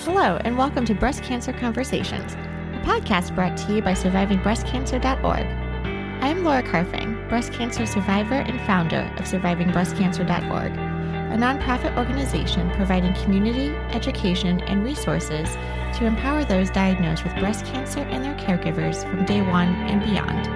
Hello, and welcome to Breast Cancer Conversations, a podcast brought to you by survivingbreastcancer.org. I am Laura Carfing, breast cancer survivor and founder of survivingbreastcancer.org, a nonprofit organization providing community, education, and resources to empower those diagnosed with breast cancer and their caregivers from day one and beyond.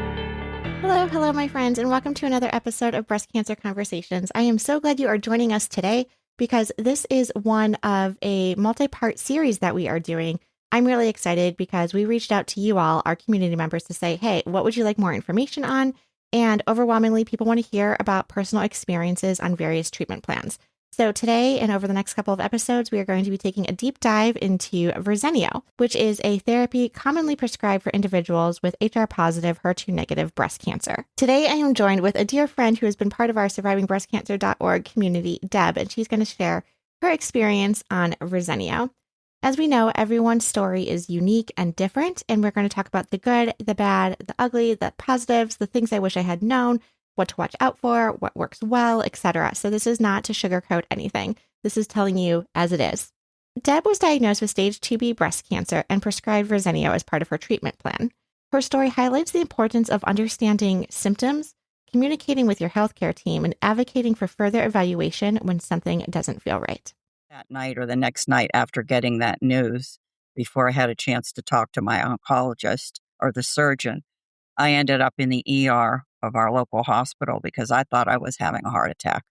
Hello, my friends, and welcome to another episode of Breast Cancer Conversations. I am so glad you are joining us today because this is one of a multi-part series that we are doing. I'm really excited because we reached out to you all, our community members, to say, hey, what would you like more information on? And overwhelmingly, people want to hear about personal experiences on various treatment plans. So today and over the next couple of episodes, we are going to be taking a deep dive into Verzenio, which is a therapy commonly prescribed for individuals with HR-positive, HER2-negative breast cancer. Today, I am joined with a dear friend who has been part of our survivingbreastcancer.org community, Deb, and she's going to share her experience on Verzenio. As we know, everyone's story is unique and different, and we're going to talk about the good, the bad, the ugly, the positives, the things I wish I had known, what to watch out for, what works well, etc. So this is not to sugarcoat anything. This is telling you as it is. Deb was diagnosed with stage 2B breast cancer and prescribed Verzenio as part of her treatment plan. Her story highlights the importance of understanding symptoms, communicating with your healthcare team, and advocating for further evaluation when something doesn't feel right. That night or the next night after getting that news, before I had a chance to talk to my oncologist or the surgeon, I ended up in the ER of our local hospital because I thought I was having a heart attack,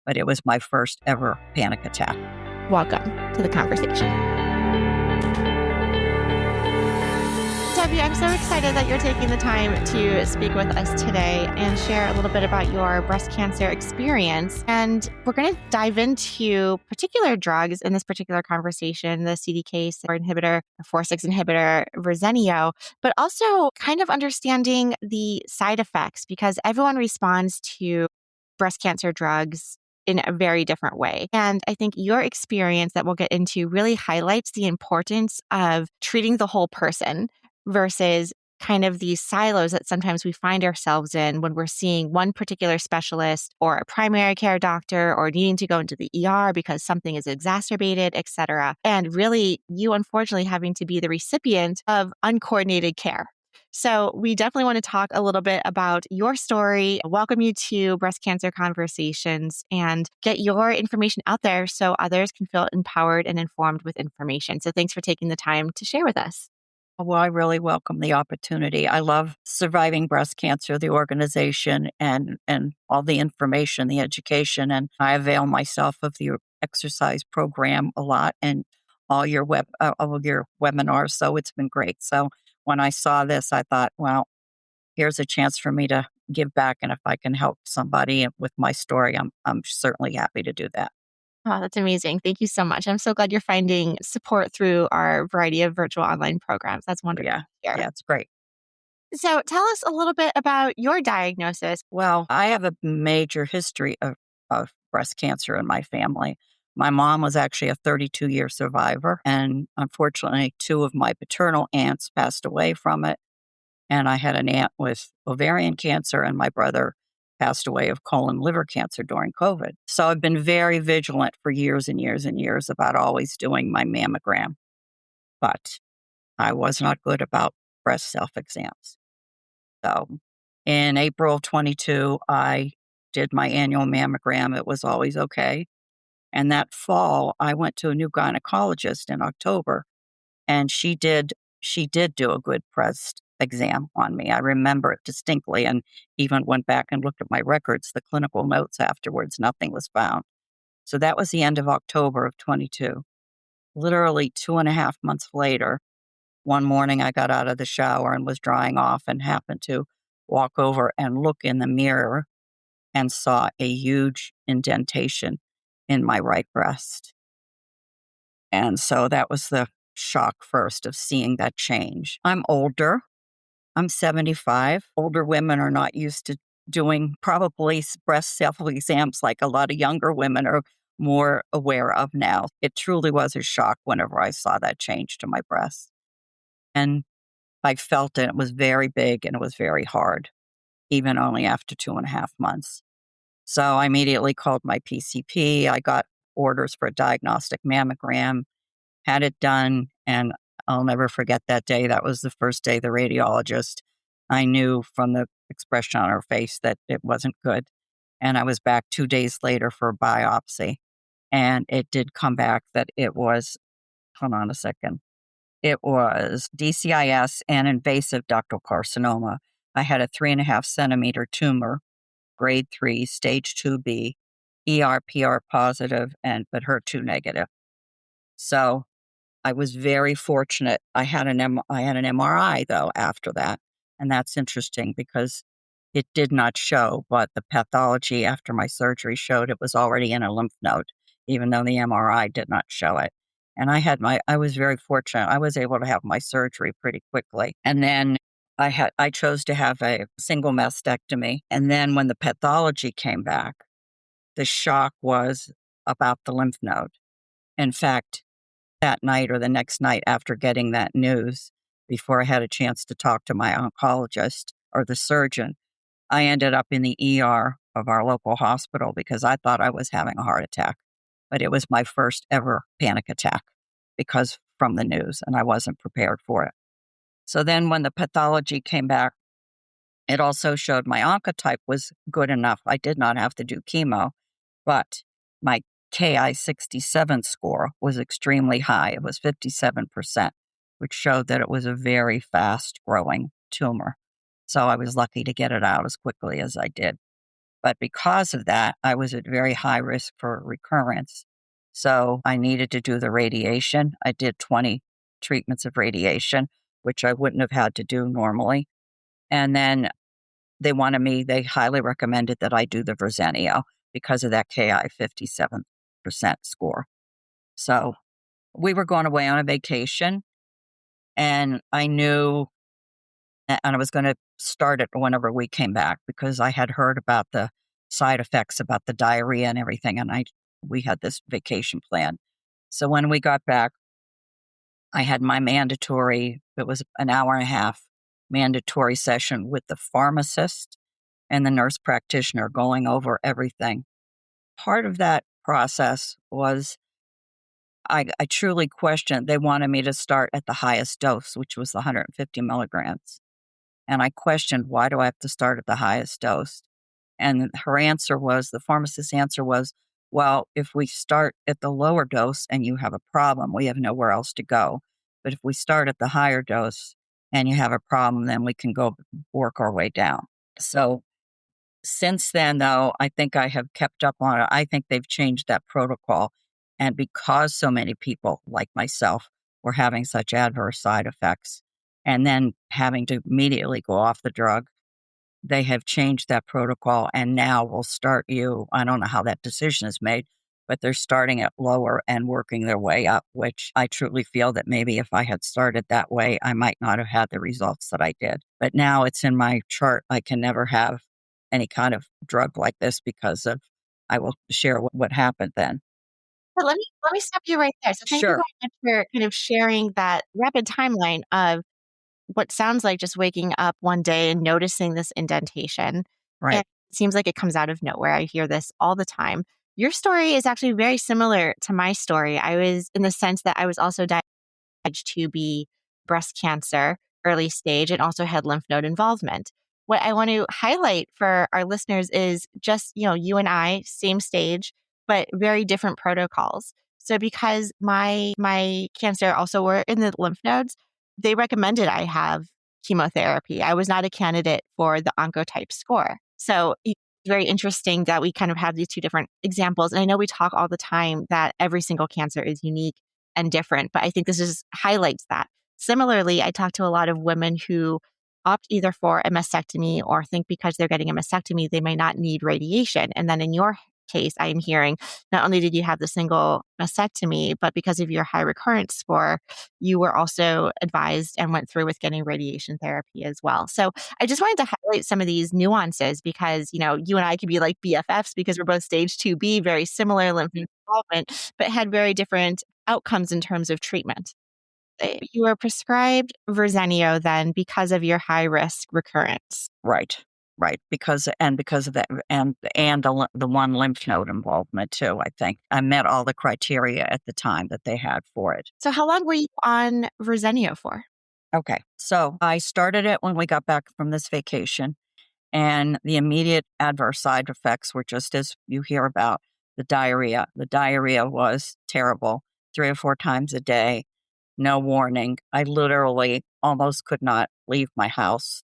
but it was my first ever panic attack. Welcome to the conversation. Debbie, I'm so excited that you're taking the time to speak with us today and share a little bit about your breast cancer experience. And we're going to dive into particular drugs in this particular conversation, the CDK4 inhibitor, 4/6 inhibitor, Verzenio, but also kind of understanding the side effects because everyone responds to breast cancer drugs in a very different way. And I think your experience that we'll get into really highlights the importance of treating the whole person versus kind of these silos that sometimes we find ourselves in when we're seeing one particular specialist or a primary care doctor or needing to go into the ER because something is exacerbated, et cetera. And really, you unfortunately having to be the recipient of uncoordinated care. So we definitely want to talk a little bit about your story, welcome you to Breast Cancer Conversations, and get your information out there so others can feel empowered and informed with information. So thanks for taking the time to share with us. Well, I really welcome the opportunity. I love Surviving Breast Cancer, the organization, and all the information, the education, and I avail myself of the exercise program a lot and all your webinars. So it's been great. So when I saw this, I thought, well, here's a chance for me to give back, and if I can help somebody with my story, I'm certainly happy to do that. Oh, that's amazing. Thank you so much. I'm so glad you're finding support through our variety of virtual online programs. That's wonderful. Yeah, it's great. So tell us a little bit about your diagnosis. Well, I have a major history of breast cancer in my family. My mom was actually a 32-year survivor, and unfortunately, 2 of my paternal aunts passed away from it. And I had an aunt with ovarian cancer, and my brother passed away of colon liver cancer during COVID. So I've been very vigilant for years and years and years about always doing my mammogram. But I was not good about breast self-exams. So in April of 22, I did my annual mammogram. It was always okay. And that fall, I went to a new gynecologist in October, and she did do a good breast exam on me. I remember it distinctly, and even went back and looked at my records, the clinical notes afterwards. Nothing was found. So that was the end of October of 22. Literally 2.5 months later, one morning I got out of the shower and was drying off and happened to walk over and look in the mirror and saw a huge indentation in my right breast. And so that was the shock first of seeing that change. I'm older. I'm 75. Older women are not used to doing probably breast self-exams like a lot of younger women are more aware of now. It truly was a shock whenever I saw that change to my breast. And I felt it. It was very big and it was very hard, even only after 2.5 months. So I immediately called my PCP. I got orders for a diagnostic mammogram. had it done, and I'll never forget that day. That was the first day the radiologist, I knew from the expression on her face that it wasn't good. And I was back 2 days later for a biopsy, and it did come back that it was, hold on a second, it was DCIS and invasive ductal carcinoma. I had a 3.5 centimeter tumor, grade 3, stage 2B, ER/PR positive, but HER2 negative. So I was very fortunate. I had an MRI though after that, and that's interesting because it did not show, but the pathology after my surgery showed it was already in a lymph node, even though the MRI did not show it. And I was very fortunate. I was able to have my surgery pretty quickly. And then I chose to have a single mastectomy. And then when the pathology came back, the shock was about the lymph node. In fact, that night or the next night after getting that news, before I had a chance to talk to my oncologist or the surgeon, I ended up in the ER of our local hospital because I thought I was having a heart attack. But it was my first ever panic attack because from the news, and I wasn't prepared for it. So then when the pathology came back, it also showed my oncotype was good enough. I did not have to do chemo, but my Ki-67 score was extremely high. It was 57%, which showed that it was a very fast growing tumor. So I was lucky to get it out as quickly as I did. But because of that, I was at very high risk for recurrence. So I needed to do the radiation. I did 20 treatments of radiation, which I wouldn't have had to do normally. And then they highly recommended that I do the Verzenio because of that Ki 57% score. So we were going away on a vacation, and I knew, and I was going to start it whenever we came back because I had heard about the side effects, about the diarrhea and everything, and we had this vacation plan. So when we got back, I had my mandatory, it was an hour and a half mandatory session with the pharmacist and the nurse practitioner going over everything. Part of that process was I truly questioned. They wanted me to start at the highest dose, which was the 150 milligrams. And I questioned, why do I have to start at the highest dose? And the pharmacist's answer was, well, if we start at the lower dose and you have a problem, we have nowhere else to go. But if we start at the higher dose and you have a problem, then we can go work our way down. So since then, though, I think I have kept up on it. I think they've changed that protocol. And because so many people like myself were having such adverse side effects and then having to immediately go off the drug, they have changed that protocol and now will start you. I don't know how that decision is made, but they're starting at lower and working their way up, which I truly feel that maybe if I had started that way, I might not have had the results that I did. But now it's in my chart. I can never have any kind of drug like this because I will share what happened then. But let me stop you right there. So thank you Sure. very much for kind of sharing that rapid timeline of what sounds like just waking up one day and noticing this indentation. And Right. it seems like it comes out of nowhere. I hear this all the time. Your story is actually very similar to my story. I was in the sense that I was also diagnosed to be breast cancer, early stage, and also had lymph node involvement. What I want to highlight for our listeners is just, you and I, same stage, but very different protocols. So because my cancer also were in the lymph nodes, they recommended I have chemotherapy. I was not a candidate for the oncotype score. So it's very interesting that we kind of have these two different examples. And I know we talk all the time that every single cancer is unique and different, but I think this just highlights that. Similarly, I talk to a lot of women who opt either for a mastectomy or think because they're getting a mastectomy, they may not need radiation. And then in your case, I am hearing not only did you have the single mastectomy, but because of your high recurrence score, you were also advised and went through with getting radiation therapy as well. So I just wanted to highlight some of these nuances because, you and I could be like BFFs because we're both stage 2B, very similar lymph node involvement, but had very different outcomes in terms of treatment. You were prescribed Verzenio then because of your high risk recurrence. Right. Right, because of that, and the one lymph node involvement too, I think. I met all the criteria at the time that they had for it. So how long were you on Verzenio for? Okay, so I started it when we got back from this vacation, and the immediate adverse side effects were just as you hear about, the diarrhea. The diarrhea was terrible, 3 or 4 times a day, no warning. I literally almost could not leave my house,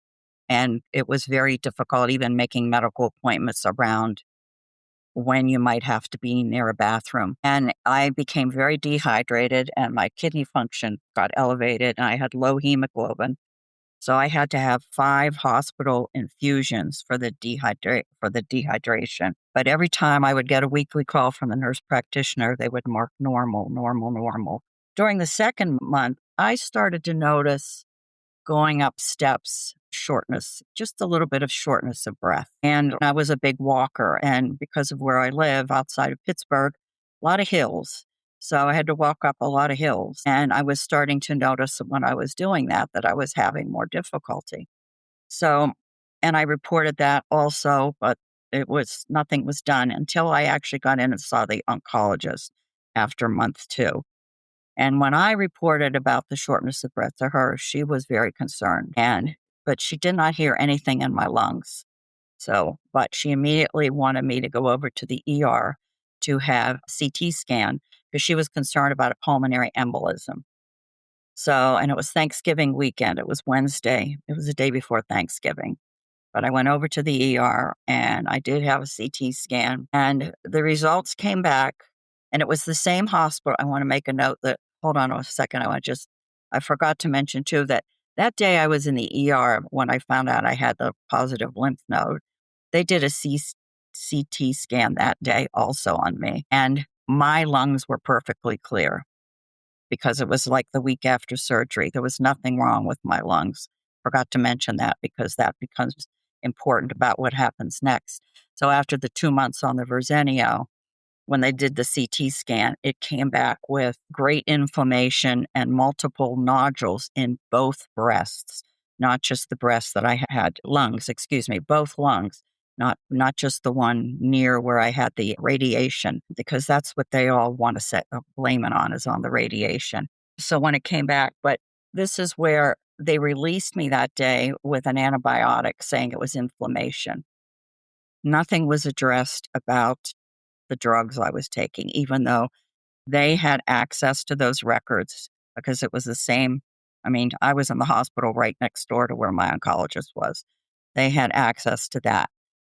and it was very difficult even making medical appointments around when you might have to be near a bathroom. And I became very dehydrated, and my kidney function got elevated, and I had low hemoglobin. So I had to have 5 hospital infusions for the dehydration. But every time I would get a weekly call from the nurse practitioner, they would mark normal, normal, normal. During the second month, I started to notice going up steps, shortness, just a little bit of shortness of breath. And I was a big walker. And because of where I live outside of Pittsburgh, a lot of hills. So I had to walk up a lot of hills. And I was starting to notice when I was doing that I was having more difficulty. So, and I reported that also, but nothing was done until I actually got in and saw the oncologist after month 2. And when I reported about the shortness of breath to her, she was very concerned. But she did not hear anything in my lungs. So, but she immediately wanted me to go over to the ER to have a CT scan because she was concerned about a pulmonary embolism. So, and it was Thanksgiving weekend. It was Wednesday. It was the day before Thanksgiving. But I went over to the ER and I did have a CT scan, and the results came back, and it was the same hospital. I want to make a note that, hold on a second. I forgot to mention too that that day I was in the ER when I found out I had the positive lymph node. They did a CT scan that day also on me, and my lungs were perfectly clear because it was like the week after surgery. There was nothing wrong with my lungs. Forgot to mention that because that becomes important about what happens next. So after the 2 months on the Verzenio, when they did the CT scan, it came back with great inflammation and multiple nodules in both breasts, not just the breast that I had, lungs, excuse me, both lungs, not just the one near where I had the radiation, because that's what they all want to blame it on, is on the radiation. So when it came back, but this is where they released me that day with an antibiotic saying it was inflammation. Nothing was addressed about the drugs I was taking, even though they had access to those records because it was the same. I mean, I was in the hospital right next door to where my oncologist was. They had access to that.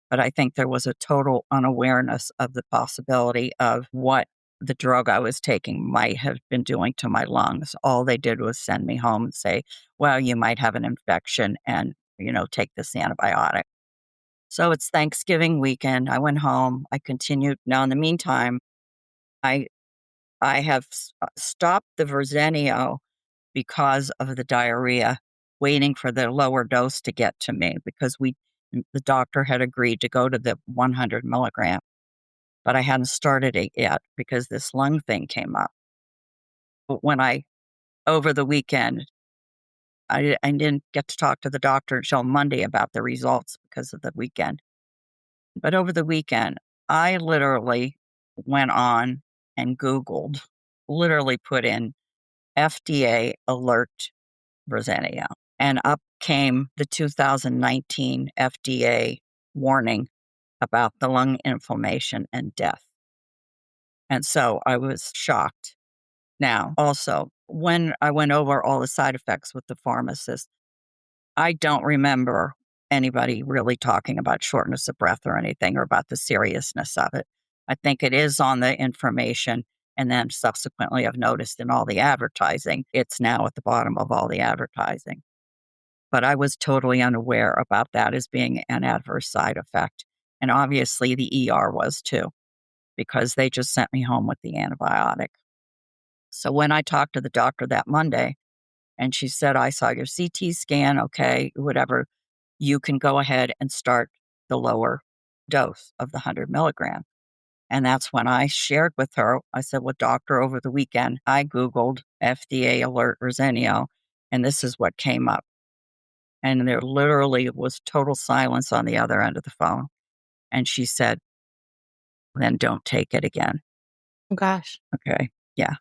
But I think there was a total unawareness of the possibility of what the drug I was taking might have been doing to my lungs. All they did was send me home and say, well, you might have an infection and, take this antibiotic. So it's Thanksgiving weekend. I went home. I continued. Now, in the meantime, I I have stopped the Verzenio because of the diarrhea, waiting for the lower dose to get to me because the doctor had agreed to go to the 100 milligram, but I hadn't started it yet because this lung thing came up. But over the weekend, I didn't get to talk to the doctor until Monday about the results because of the weekend. But over the weekend, I literally went on and Googled, literally put in FDA alert Verzenio. And up came the 2019 FDA warning about the lung inflammation and death. And so I was shocked. Now, also, when I went over all the side effects with the pharmacist, I don't remember anybody really talking about shortness of breath or anything or about the seriousness of it. I think it is on the information. And then subsequently, I've noticed in all the advertising, it's now at the bottom of all the advertising. But I was totally unaware about that as being an adverse side effect. And obviously the ER was too, because they just sent me home with the antibiotic. So when I talked to the doctor that Monday, and she said, I saw your CT scan, okay, whatever, you can go ahead and start the lower dose of the 100 milligram. And that's when I shared with her, I said, well, doctor, over the weekend, I Googled FDA alert Verzenio, and this is what came up. And there literally was total silence on the other end of the phone. And she said, then don't take it again. Oh, gosh. Okay. Yeah.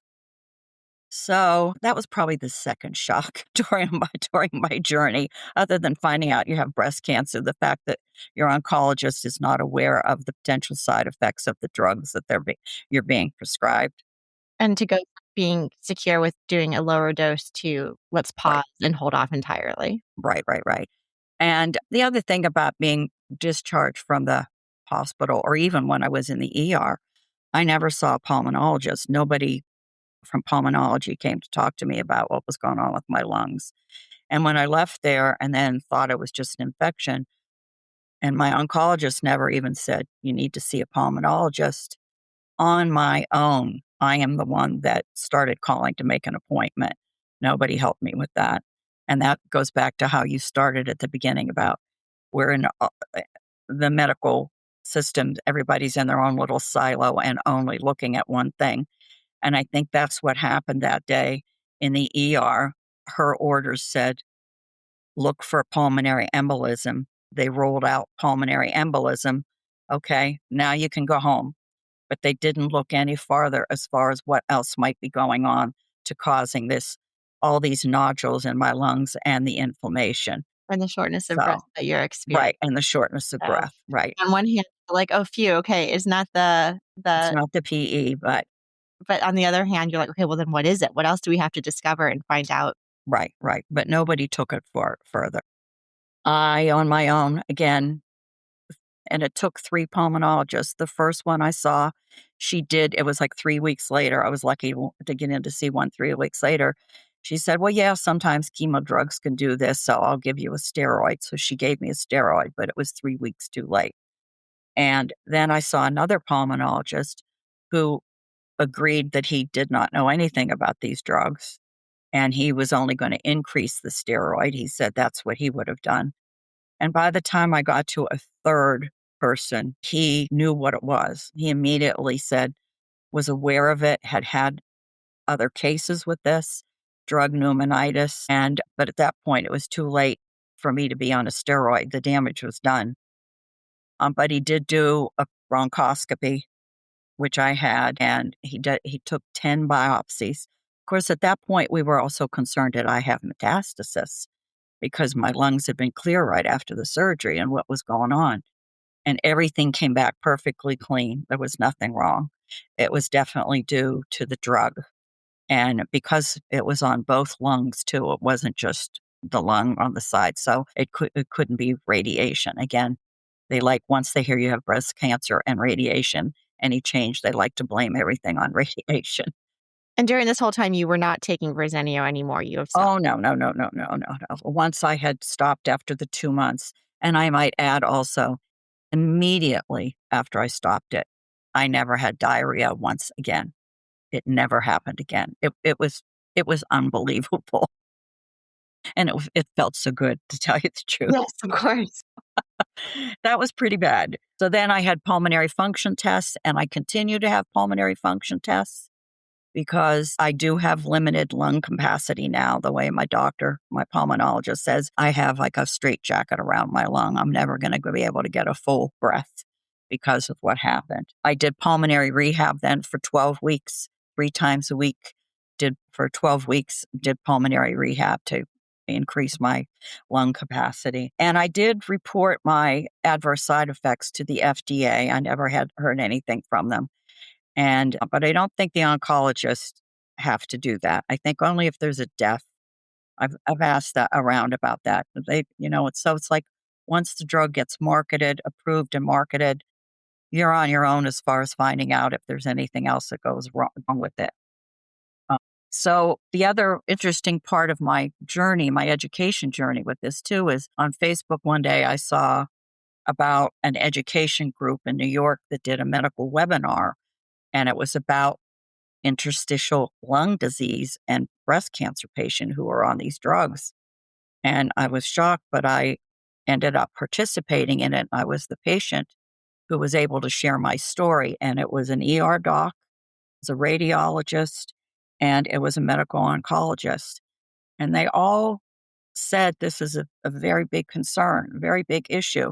So that was probably the second shock during my journey, other than finding out you have breast cancer, the fact that your oncologist is not aware of the potential side effects of the drugs that you're being prescribed. And to go from being secure with doing a lower dose to let's Right, pause and hold off entirely. right. And the other thing about being discharged from the hospital, or even when I was in the ER, I never saw a pulmonologist. Nobody from pulmonology came to talk to me about what was going on with my lungs. And when I left there and then thought it was just an infection, and my oncologist never even said, you need to see a pulmonologist. On my own, I am the one that started calling to make an appointment. Nobody helped me with that. And that goes back to how you started at the beginning about we're in the medical system, everybody's in their own little silo and only looking at one thing. And I think that's what happened that day in the ER. Her orders said, look for pulmonary embolism. They rolled out pulmonary embolism. Okay, now you can go home. But they didn't look any farther as far as what else might be going on to causing all these nodules in my lungs and the inflammation. And the shortness of breath So, that you're experiencing. right, and the shortness of So, breath, right. on one hand, like, "Oh, phew, okay, it's not the It's the" not the PE, but on the other hand, you're like, "Okay, well, then what is it? What else do we have to discover and find out?" right, but nobody took it further. I, on my own, again, and it took 3 pulmonologists. The first one I saw, it was like 3 weeks later. I was lucky to get in to see one 3 weeks later. She said, "Well, yeah, sometimes chemo drugs can do this, so I'll give you a steroid." So she gave me a steroid, but it was 3 weeks too late. And then I saw another pulmonologist who agreed that he did not know anything about these drugs, and he was only gonna increase the steroid. He said that's what he would have done. And by the time I got to a third person, he knew what it was. He immediately said, was aware of it, had other cases with this, drug pneumonitis. But at that point, it was too late for me to be on a steroid. The damage was done. But he did do a bronchoscopy, which I had, and he took 10 biopsies. Of course, at that point, we were also concerned that I have metastasis because my lungs had been clear right after the surgery and what was going on. And everything came back perfectly clean. There was nothing wrong. It was definitely due to the drug. And because it was on both lungs too, it wasn't just the lung on the side. So it couldn't be radiation. Again, once they hear you have breast cancer and radiation, any change, they like to blame everything on radiation. And during this whole time, you were not taking Verzenio anymore, you have stopped. Oh, no. Once I had stopped after the 2 months, and I might add also, immediately after I stopped it, I never had diarrhea once again. It never happened again. It was unbelievable, and it felt so good, to tell you the truth. Yes, of course. That was pretty bad. So then I had pulmonary function tests, and I continue to have pulmonary function tests, because I do have limited lung capacity now, the way my pulmonologist says, I have like a straitjacket around my lung. I'm never going to be able to get a full breath because of what happened. I did pulmonary rehab then for 12 weeks, 3 times a week, did for 12 weeks, did pulmonary rehab to increase my lung capacity. And I did report my adverse side effects to the FDA. I never had heard anything from them. But I don't think the oncologists have to do that. I think only if there's a death. I've asked that around about that. It's like once the drug gets approved and marketed, you're on your own as far as finding out if there's anything else that goes wrong with it. Uh, so the other interesting part of my journey, my education journey with this too, is on Facebook one day I saw about an education group in New York that did a medical webinar, and it was about interstitial lung disease and breast cancer patient who were on these drugs. And I was shocked, but I ended up participating in it. I was the patient who was able to share my story. And it was an ER doc, it was a radiologist, and it was a medical oncologist. And they all said this is a very big concern, a very big issue.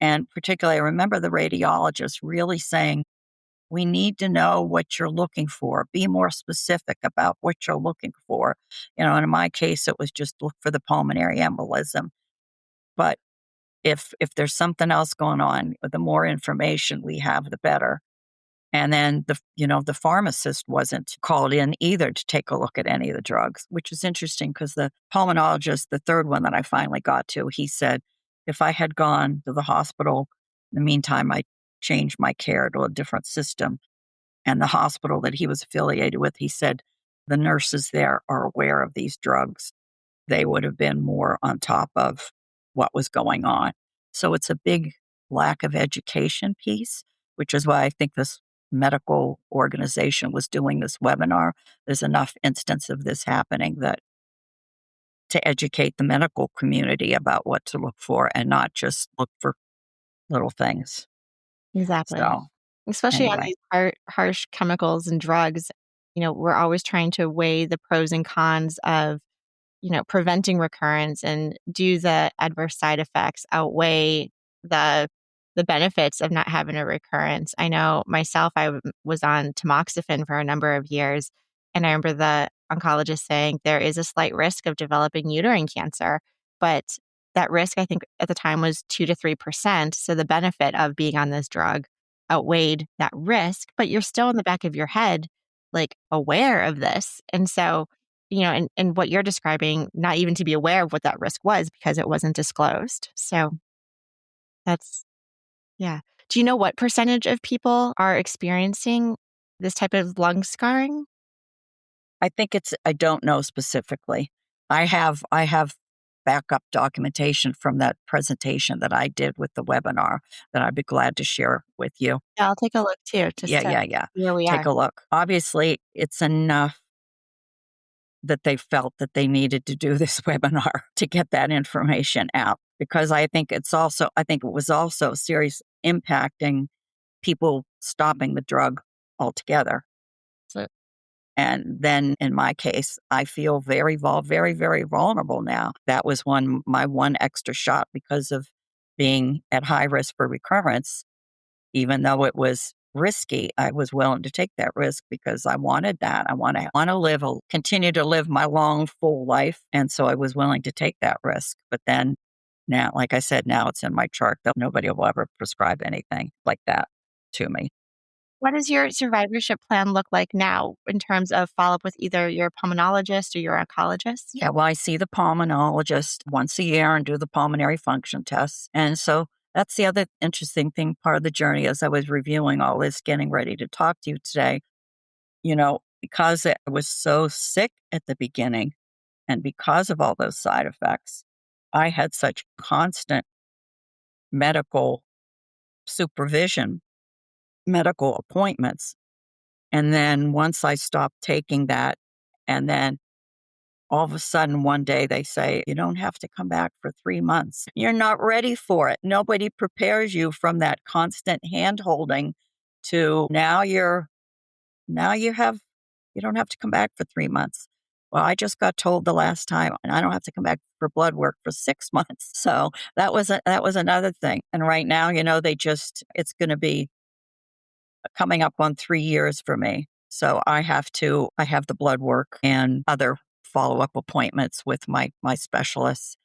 And particularly, I remember the radiologist really saying, we need to know what you're looking for. Be more specific about what you're looking for. And in my case, it was just look for the pulmonary embolism. But if there's something else going on, the more information we have, the better. And then the pharmacist wasn't called in either to take a look at any of the drugs, which is interesting because the pulmonologist, the third one that I finally got to, he said, if I had gone to the hospital, in the meantime, I changed my care to a different system. And the hospital that he was affiliated with, he said, the nurses there are aware of these drugs. They would have been more on top of what was going on. So it's a big lack of education piece, which is why I think this medical organization was doing this webinar. There's enough instance of this happening that to educate the medical community about what to look for and not just look for little things. Exactly. So Especially on anyway, these harsh chemicals and drugs, we're always trying to weigh the pros and cons of, preventing recurrence, and do the adverse side effects outweigh the benefits of not having a recurrence. I know myself, was on tamoxifen for a number of years, and I remember the oncologist saying there is a slight risk of developing uterine cancer, but that risk, I think at the time, was 2 to 3%. So the benefit of being on this drug outweighed that risk, but you're still in the back of your head, like, aware of this. And so, and what you're describing, not even to be aware of what that risk was because it wasn't disclosed. So that's, yeah. Do you know what percentage of people are experiencing this type of lung scarring? I don't know specifically. I have backup documentation from that presentation that I did with the webinar that I'd be glad to share with you. Yeah, I'll take a look too, just to Yeah. see where we Take are. a look. Obviously, it's enough that they felt that they needed to do this webinar to get that information out, because I think it was also serious impacting people stopping the drug altogether. So, And then in my case, I feel very, very, very vulnerable now. That was my one extra shot because of being at high risk for recurrence. Even though it was risky, I was willing to take that risk because I wanted that. I want to continue to live my long, full life. And so I was willing to take that risk. But then now, like I said, now it's in my chart that nobody will ever prescribe anything like that to me. what does your survivorship plan look like now in terms of follow-up with either your pulmonologist or your oncologist? Yeah, well, I see the pulmonologist once a year and do the pulmonary function tests. And so that's the other interesting thing, part of the journey as I was reviewing all this, getting ready to talk to you today. Because I was so sick at the beginning and because of all those side effects, I had such constant medical supervision, medical appointments. And then once I stopped taking that, and then all of a sudden, one day they say, you don't have to come back for 3 months. You're not ready for it. Nobody prepares you from that constant hand holding to you don't have to come back for 3 months. Well, I just got told the last time, and I don't have to come back for blood work for 6 months. So that was another thing. And right now, it's going to be coming up on 3 years for me. So I have the blood work and other follow-up appointments with my specialists.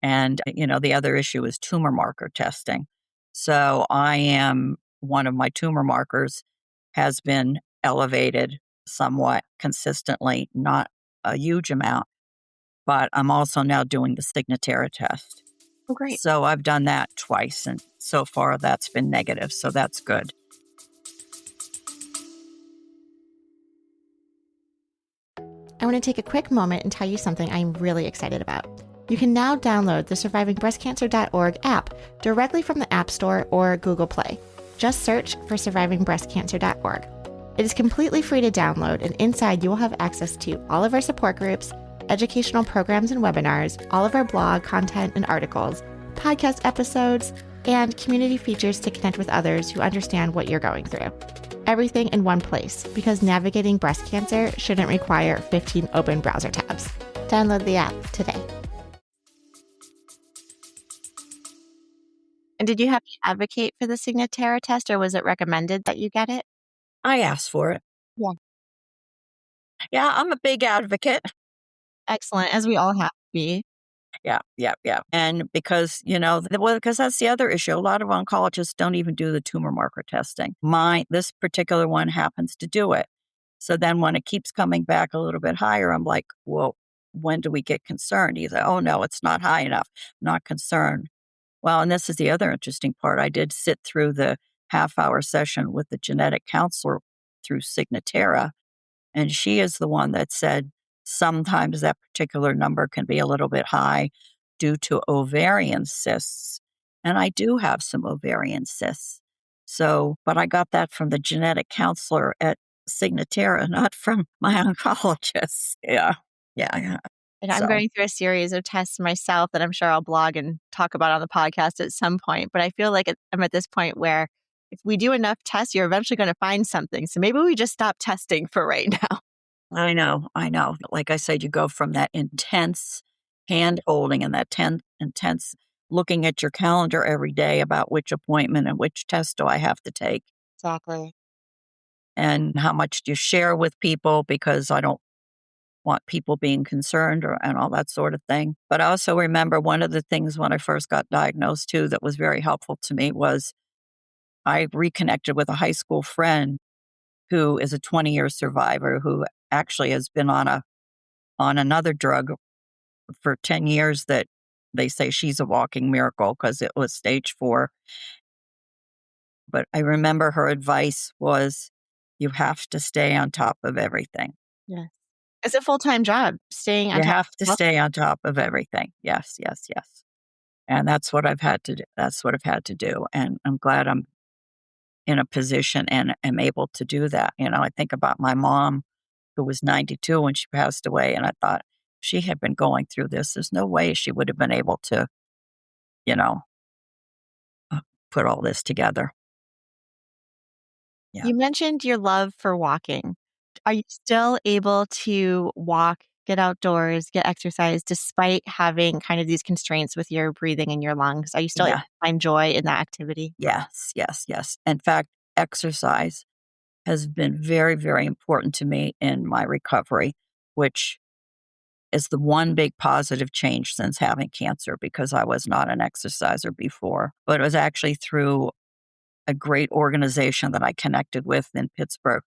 And, the other issue is tumor marker testing. So one of my tumor markers has been elevated somewhat consistently, not a huge amount, but I'm also now doing the Signatera test. Oh, great. So I've done that twice, and so far that's been negative. So that's good. I want to take a quick moment and tell you something I'm really excited about. You can now download the survivingbreastcancer.org app directly from the App Store or Google Play. Just search for survivingbreastcancer.org. It is completely free to download, and inside you will have access to all of our support groups, educational programs and webinars, all of our blog content and articles, podcast episodes, and community features to connect with others who understand what you're going through. Everything in one place, because navigating breast cancer shouldn't require 15 open browser tabs. Download the app today. And did you have to advocate for the Signatera test, or was it recommended that you get it? I asked for it. Yeah. Yeah, I'm a big advocate. Excellent, as we all have to be. Yeah, yeah, yeah. And because, because that's the other issue. A lot of oncologists don't even do the tumor marker testing. This particular one happens to do it. So then when it keeps coming back a little bit higher, I'm like, well, when do we get concerned? He's like, oh no, it's not high enough. Not concerned. Well, and this is the other interesting part. I did sit through the half-hour session with the genetic counselor through Signatera, and she is the one that said sometimes that particular number can be a little bit high due to ovarian cysts. And I do have some ovarian cysts. So, but I got that from the genetic counselor at Signatera, not from my oncologist. Yeah. Yeah. Yeah. And I'm So, going through a series of tests myself that I'm sure I'll blog and talk about on the podcast at some point. But I feel like I'm at this point where if we do enough tests, you're eventually going to find something. So maybe we just stop testing for right now. I know. I know. Like I said, you go from that intense hand holding and that intense looking at your calendar every day about which appointment and which test do I have to take Exactly. and how much do you share with people because I don't want people being concerned and all that sort of thing. But I also remember one of the things when I first got diagnosed too that was very helpful to me was I reconnected with a high school friend who is a 20-year survivor who actually has been on another drug for 10 years that they say she's a walking miracle because it was stage 4. But I remember her advice was, you have to stay on top of everything. Yes. It's a full-time job, staying on You top have to of health. stay on top of everything. Yes, yes, yes. And that's what I've had to do. That's what I've had to do. And I'm glad I'm in a position and am able to do that. I think about my mom who was 92 when she passed away. And I thought she had been going through this. There's no way she would have been able to, you know, uh, put all this together. Yeah. You mentioned your love for walking. Are you still able to walk, get outdoors, get exercise despite having kind of these constraints with your breathing and your lungs? Are you still able Yeah. to find joy in that activity? Yes. Yes. Yes. In fact, exercise has been very, very important to me in my recovery, which is the one big positive change since having cancer because I was not an exerciser before. But it was actually through a great organization that I connected with in Pittsburgh,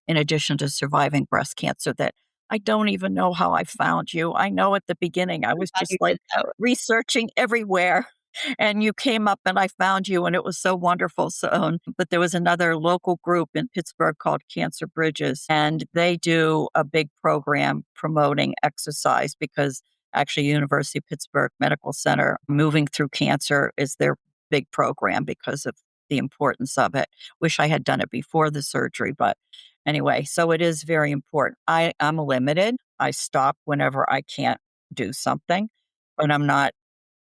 in addition to surviving breast cancer, that I don't even know how I found you. I know at the beginning I I'm was glad you just like did so. researching everywhere. And you came up and I found you, and it was so wonderful. But there was another local group in Pittsburgh called Cancer Bridges, and they do a big program promoting exercise because actually University of Pittsburgh Medical Center Moving Through Cancer is their big program because of the importance of it. Wish I had done it before the surgery, but anyway, so it is very important. I'm limited. I stop whenever I can't do something, but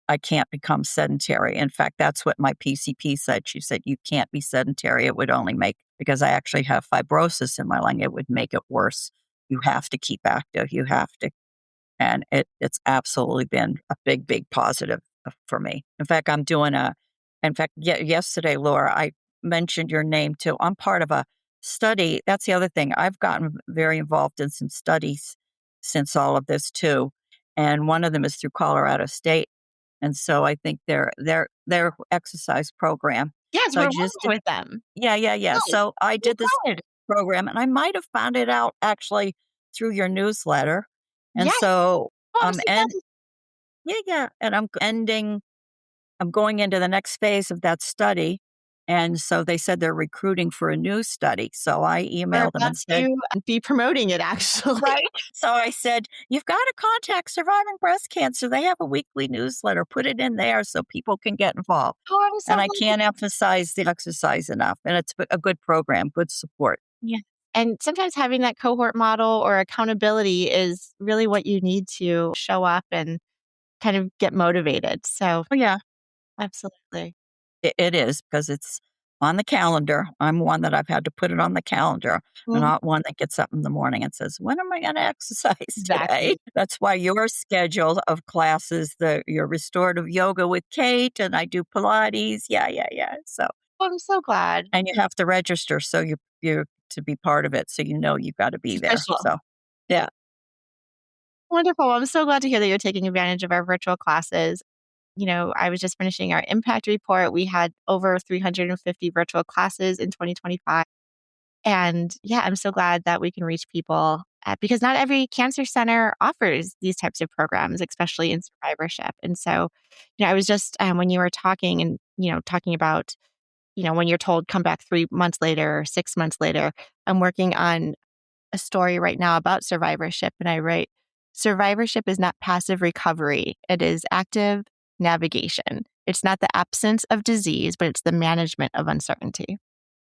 I can't become sedentary. In fact, that's what my PCP said. She said, you can't be sedentary. It would only because I actually have fibrosis in my lung, it would make it worse. You have to keep active. You have to. And it's absolutely been a big, big positive for me. In fact, yesterday, Laura, I mentioned your name too. I'm part of a study. That's the other thing. I've gotten very involved in some studies since all of this too. And one of them is through Colorado State. And so I think their exercise program. Yes, So I we're just working did, with them. yeah, yeah, yeah. Nice. So I Oh, did this good. program and I might have found it out actually through your newsletter. And Yes. so Oh, I'm I'm so glad and yeah, yeah. And I'm going into the next phase of that study. And so they said they're recruiting for a new study. So I we're emailed them about and said, to be promoting it, actually. right. So I said, you've got to contact Surviving Breast Cancer. They have a weekly newsletter. Put it in there so people can get involved. Oh, I'm so And I glad. can't emphasize the exercise enough. And it's a good program, good support. Yeah. And sometimes having that cohort model or accountability is really what you need to show up and kind of get motivated. So, Oh, yeah, absolutely. it is because it's on the calendar. I'm one that I've had to put it on the calendar. I'm Mhm. not one that gets up in the morning and says, "When am I gonna exercise today?" Exactly. That's why your schedule of classes, your restorative yoga with Kate, and I do Pilates. Yeah, yeah, yeah. So Well, I'm so glad. and you have to register, so you're to be part of it, so you know you've gotta be It's there. official. So, yeah. Wonderful. I'm so glad to hear that you're taking advantage of our virtual classes. I was just finishing our impact report. We had over 350 virtual classes in 2025. And yeah, I'm so glad that we can reach people because not every cancer center offers these types of programs, especially in survivorship. And so, I was just, when you were talking and, talking about, when you're told come back 3 months later or 6 months later, I'm working on a story right now about survivorship. And I write, survivorship is not passive recovery, it is active navigation. It's not the absence of disease, but it's the management of uncertainty.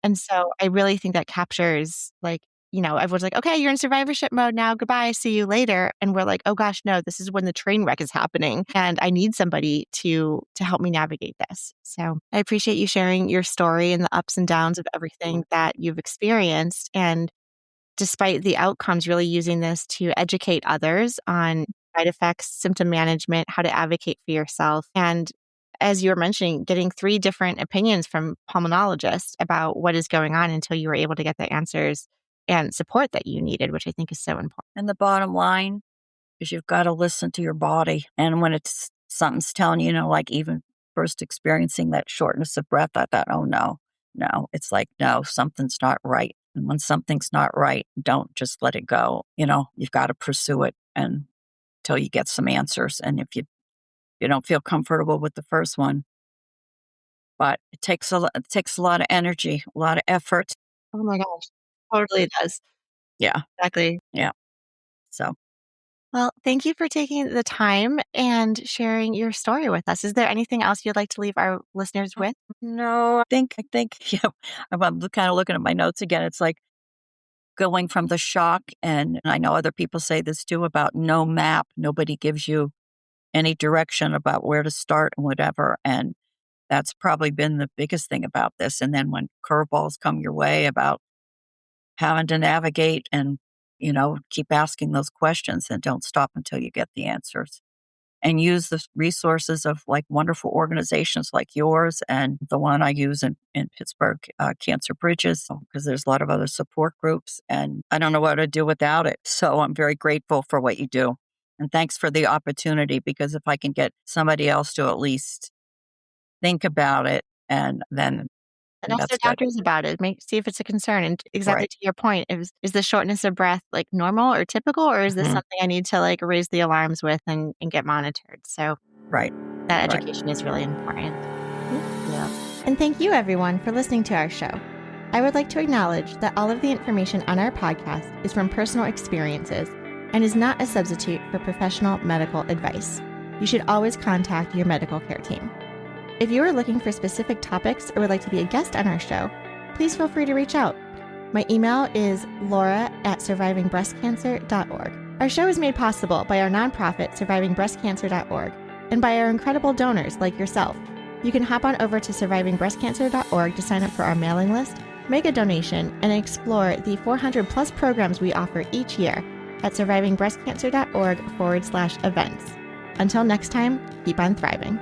And so I really think that captures everyone's like, okay, you're in survivorship mode now. Goodbye. See you later. And we're like, oh gosh, no, this is when the train wreck is happening. And I need somebody to help me navigate this. So I appreciate you sharing your story and the ups and downs of everything that you've experienced. And despite the outcomes, really using this to educate others on side effects, symptom management, how to advocate for yourself. And as you were mentioning, getting 3 different opinions from pulmonologists about what is going on until you were able to get the answers and support that you needed, which I think is so important. And the bottom line is you've gotta listen to your body, and when it's something's telling you, like even first experiencing that shortness of breath, I thought, "Oh, no, no." It's like, "No, something's not right." And when something's not right, don't just let it go, you've gotta pursue it and till you get some answers, and if you don't feel comfortable with the first one, but it takes a lot of energy, a lot of effort. Oh my gosh. Totally does. Yeah, Exactly. yeah. So, Well, thank you for taking the time and sharing your story with us. Is there anything else you'd like to leave our listeners with? no, I think, yeah, I'm kinda looking at my notes again. It's like going from the shock, and I know other people say this too about no map. Nobody gives you any direction about where to start and whatever, and that's probably been the biggest thing about this, and then when curveballs come your way about having to navigate and, keep asking those questions and don't stop until you get the answers. And use the resources of like wonderful organizations like yours and the one I use in Pittsburgh, Cancer Bridges, because there's a lot of other support groups and I don't know what I'd do without it. So I'm very grateful for what you do. And thanks for the opportunity because if I can get somebody else to at least think about it and then And ask their that's good. doctors about it. See if it's a concern. And exactly Right. to your point, is the shortness of breath like normal or typical, or is this Mhm. something I need to like raise the alarms with and get monitored? So Right. that Right. education is really important. Yeah. And thank you, everyone, for listening to our show. I would like to acknowledge that all of the information on our podcast is from personal experiences and is not a substitute for professional medical advice. You should always contact your medical care team. If you are looking for specific topics or would like to be a guest on our show, please feel free to reach out. My email is laura@survivingbreastcancer.org. Our show is made possible by our nonprofit, survivingbreastcancer.org, and by our incredible donors like yourself. You can hop on over to survivingbreastcancer.org to sign up for our mailing list, make a donation, and explore the 400 plus programs we offer each year at survivingbreastcancer.org/events. Until next time, keep on thriving.